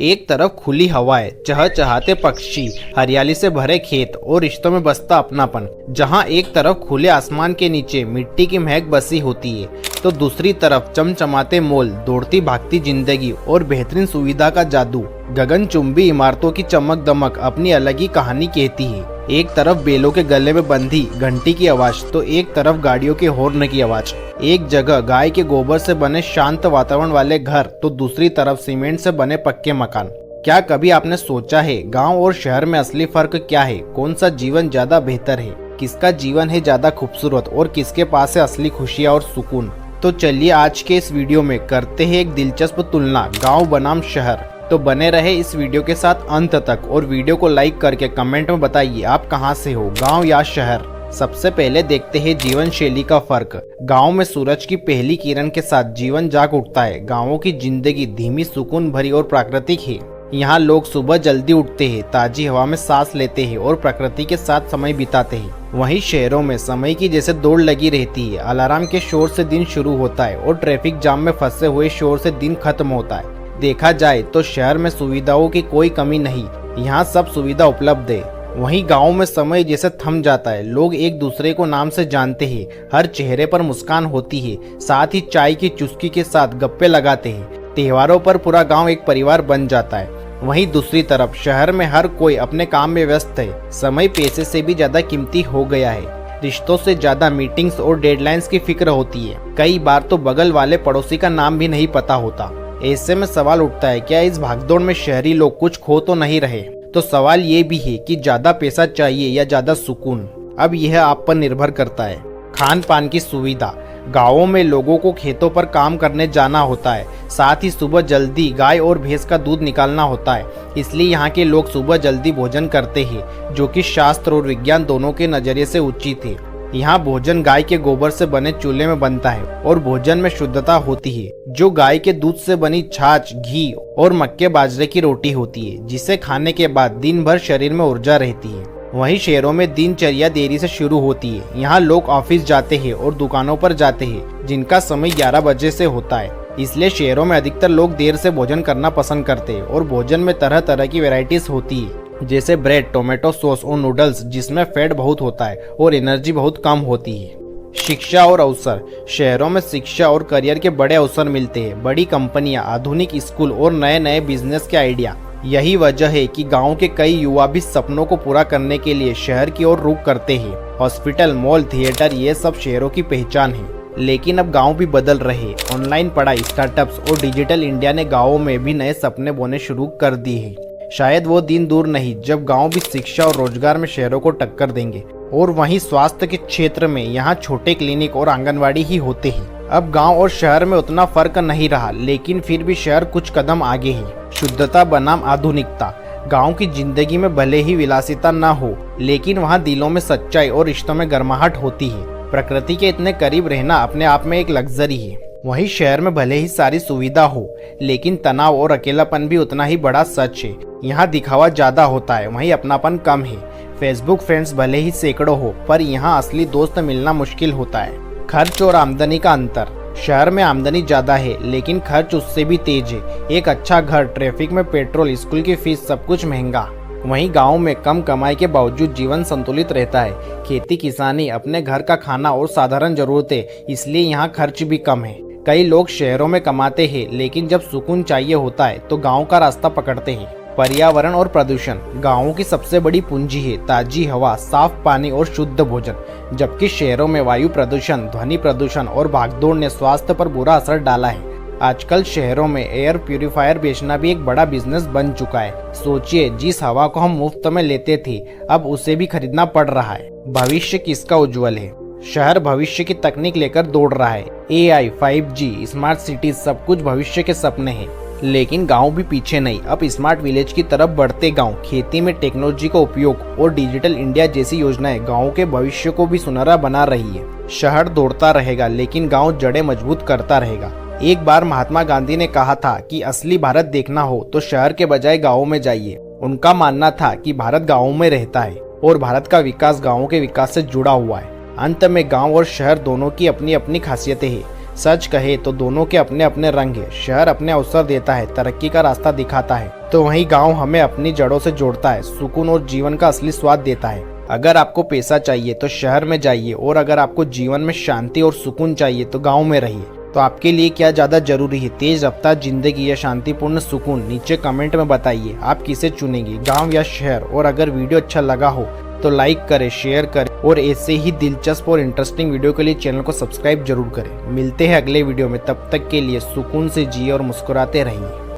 एक तरफ खुली हवाएं, चहचहाते पक्षी, हरियाली से भरे खेत और रिश्तों में बसता अपनापन। जहां एक तरफ खुले आसमान के नीचे मिट्टी की महक बसी होती है, तो दूसरी तरफ चमचमाते मॉल, दौड़ती भागती जिंदगी और बेहतरीन सुविधा का जादू। गगनचुंबी इमारतों की चमक दमक अपनी अलग ही कहानी कहती है। एक तरफ बेलों के गले में बंधी घंटी की आवाज, तो एक तरफ गाड़ियों के हॉर्न की आवाज। एक जगह गाय के गोबर से बने शांत वातावरण वाले घर, तो दूसरी तरफ सीमेंट से बने पक्के मकान। क्या कभी आपने सोचा है गांव और शहर में असली फर्क क्या है? कौन सा जीवन ज्यादा बेहतर है? किसका जीवन है ज्यादा खूबसूरत और किसके पास है असली खुशियाँ और सुकून? तो चलिए आज के इस वीडियो में करते हैं एक दिलचस्प तुलना गाँव बनाम शहर। तो बने रहे इस वीडियो के साथ अंत तक और वीडियो को लाइक करके कमेंट में बताइए आप कहां से हो, गांव या शहर। सबसे पहले देखते हैं जीवन शैली का फर्क। गांव में सूरज की पहली किरण के साथ जीवन जाग उठता है। गांवों की जिंदगी धीमी, सुकून भरी और प्राकृतिक है। यहाँ लोग सुबह जल्दी उठते हैं, ताजी हवा में सांस लेते हैं और प्रकृति के साथ समय बिताते हैं। वहीं शहरों में समय की जैसे दौड़ लगी रहती है। अलार्म के शोर से दिन शुरू होता है और ट्रैफिक जाम में फंसे हुए शोर से दिन खत्म होता है। देखा जाए तो शहर में सुविधाओं की कोई कमी नहीं, यहाँ सब सुविधा उपलब्ध है। वहीं गांव में समय जैसे थम जाता है। लोग एक दूसरे को नाम से जानते हैं, हर चेहरे पर मुस्कान होती है, साथ ही चाय की चुस्की के साथ गप्पे लगाते हैं। त्योहारों पर पूरा गांव एक परिवार बन जाता है। वहीं दूसरी तरफ शहर में हर कोई अपने काम में व्यस्त है। समय पैसे से भी ज्यादा कीमती हो गया है। रिश्तों से ज्यादा मीटिंग्स और डेडलाइंस की फिक्र होती है। कई बार तो बगल वाले पड़ोसी का नाम भी नहीं पता होता। ऐसे में सवाल उठता है, क्या इस भागदौड़ में शहरी लोग कुछ खो तो नहीं रहे? तो सवाल ये भी है कि ज्यादा पैसा चाहिए या ज्यादा सुकून? अब यह आप पर निर्भर करता है। खान पान की सुविधा। गांवों में लोगों को खेतों पर काम करने जाना होता है, साथ ही सुबह जल्दी गाय और भैंस का दूध निकालना होता है। इसलिए यहाँ के लोग सुबह जल्दी भोजन करते हैं, जो कि शास्त्र और विज्ञान दोनों के नजरिए से उचित है। यहाँ भोजन गाय के गोबर से बने चूल्हे में बनता है और भोजन में शुद्धता होती है, जो गाय के दूध से बनी छाछ, घी और मक्के बाजरे की रोटी होती है, जिसे खाने के बाद दिन भर शरीर में ऊर्जा रहती है। वहीं शहरों में दिनचर्या देरी से शुरू होती है। यहाँ लोग ऑफिस जाते हैं और दुकानों पर जाते हैं, जिनका समय 11 बजे से होता है। इसलिए शहरों में अधिकतर लोग देर से भोजन करना पसंद करते हैं और भोजन में तरह तरह की वैरायटीज होती है, जैसे ब्रेड, टोमेटो सॉस और नूडल्स, जिसमें फैट बहुत होता है और एनर्जी बहुत कम होती है। शिक्षा और अवसर। शहरों में शिक्षा और करियर के बड़े अवसर मिलते हैं। बड़ी कंपनियां, आधुनिक स्कूल और नए नए बिजनेस के आइडिया। यही वजह है कि गांव के कई युवा भी सपनों को पूरा करने के लिए शहर की ओर रुख करते हैं। हॉस्पिटल, मॉल, थिएटर, ये सब शहरों की पहचान है। लेकिन अब गांव भी बदल रहे। ऑनलाइन पढ़ाई, स्टार्टअप्स और डिजिटल इंडिया ने गाँवों में भी नए सपने बोने शुरू कर दिए हैं। शायद वो दिन दूर नहीं जब गांव भी शिक्षा और रोजगार में शहरों को टक्कर देंगे। और वहीं स्वास्थ्य के क्षेत्र में यहाँ छोटे क्लिनिक और आंगनवाड़ी ही होते हैं। अब गांव और शहर में उतना फर्क नहीं रहा, लेकिन फिर भी शहर कुछ कदम आगे है। शुद्धता बनाम आधुनिकता। गांव की जिंदगी में भले ही विलासिता न हो, लेकिन वहाँ दिलों में सच्चाई और रिश्तों में गर्माहट होती है। प्रकृति के इतने करीब रहना अपने आप में एक लग्जरी है। वहीं शहर में भले ही सारी सुविधा हो, लेकिन तनाव और अकेलापन भी उतना ही बड़ा सच है। यहाँ दिखावा ज्यादा होता है, वहीं अपनापन कम है। फेसबुक फ्रेंड्स भले ही सैकड़ों हो, पर यहाँ असली दोस्त मिलना मुश्किल होता है। खर्च और आमदनी का अंतर। शहर में आमदनी ज्यादा है, लेकिन खर्च उससे भी तेज है। एक अच्छा घर, ट्रैफिक में पेट्रोल, स्कूल की फीस, सब कुछ महंगा। वहीं गांव में कम कमाई के बावजूद जीवन संतुलित रहता है। खेती किसानी, अपने घर का खाना और साधारण जरूरतें, इसलिए यहाँ खर्च भी कम है। कई लोग शहरों में कमाते हैं, लेकिन जब सुकून चाहिए होता है तो गांव का रास्ता पकड़ते हैं। पर्यावरण और प्रदूषण। गांवों की सबसे बड़ी पूंजी है ताजी हवा, साफ पानी और शुद्ध भोजन, जबकि शहरों में वायु प्रदूषण, ध्वनि प्रदूषण और भागदौड़ ने स्वास्थ्य पर बुरा असर डाला है। आजकल शहरों में एयर प्यूरिफायर बेचना भी एक बड़ा बिजनेस बन चुका है। सोचिए, जिस हवा को हम मुफ्त में लेते थे, अब उसे भी खरीदना पड़ रहा है। भविष्य किसका उज्जवल है? शहर भविष्य की तकनीक लेकर दौड़ रहा है। AI, 5G, स्मार्ट सिटीज, सब कुछ भविष्य के सपने हैं। लेकिन गांव भी पीछे नहीं। अब स्मार्ट विलेज की तरफ बढ़ते गांव, खेती में टेक्नोलॉजी का उपयोग और डिजिटल इंडिया जैसी योजनाएं गांव के भविष्य को भी सुनहरा बना रही है। शहर दौड़ता रहेगा, लेकिन गांव जड़ें मजबूत करता रहेगा। एक बार महात्मा गांधी ने कहा था कि असली भारत देखना हो तो शहर के बजाय गाँव में जाइए। उनका मानना था कि भारत गाँव में रहता है और भारत का विकास गाँव के विकास से जुड़ा हुआ है। अंत में गांव और शहर दोनों की अपनी अपनी खासियतें हैं। सच कहे तो दोनों के अपने अपने रंग है। शहर अपने अवसर देता है, तरक्की का रास्ता दिखाता है, तो वहीं गांव हमें अपनी जड़ों से जोड़ता है, सुकून और जीवन का असली स्वाद देता है। अगर आपको पैसा चाहिए तो शहर में जाइए, और अगर आपको जीवन में शांति और सुकून चाहिए तो गाँव में रहिए। तो आपके लिए क्या ज़्यादा जरूरी है, तेज रफ्तार जिंदगी या शांतिपूर्ण सुकून? नीचे कमेंट में बताइए आप किसे चुनेंगे, गांव या शहर। और अगर वीडियो अच्छा लगा हो तो लाइक करें, शेयर करें, और ऐसे ही दिलचस्प और इंटरेस्टिंग वीडियो के लिए चैनल को सब्सक्राइब जरूर करें। मिलते हैं अगले वीडियो में, तब तक के लिए सुकून से जिए और मुस्कुराते रहिए।